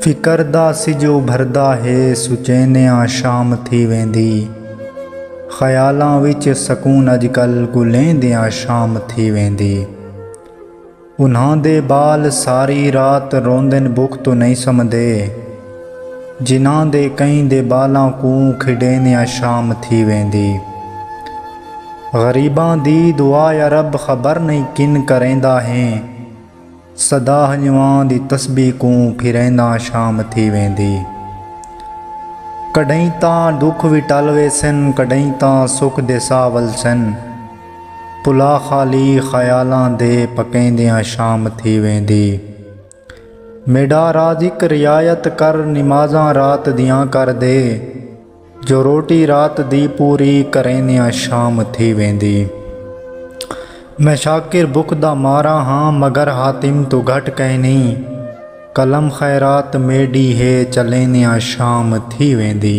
फिकर दा सिज उभरदा है सुचैनिया शाम थी वेंदी। ख़यालां विच सकून अजकल गुलेंदियां शाम थी वेंदी। उन्हां दे बाल सारी रात रोंदन बुख तो नहीं समदे। जिन्हां दे कई दे बालां कूं खिडेंदियां शाम थी वेंदी। गरीबां दी दुआ या रब खबर नहीं किन करेंदा है। सदा हजवां दी तस्बीह कूं फिरेंदा शाम थी वेंदी। कॾहिं तां दुख भी टल वेसन कॾहिं तां सुख दे सावल सन। पुला खाली ख़यालां दे पकैंदियां शाम थी वेंदी। मेरा राज़िक रियायत कर नमाज़ां रात दियां कर दे। जो रोटी रात दी पूरी करेंदियां शाम थी वेंदी। मैं शाकिर बुख दा मारा हाँ मगर हातिम तो घट कहनी। कलम खैरात मेडी है चलेंदियां शाम थी वेंदी।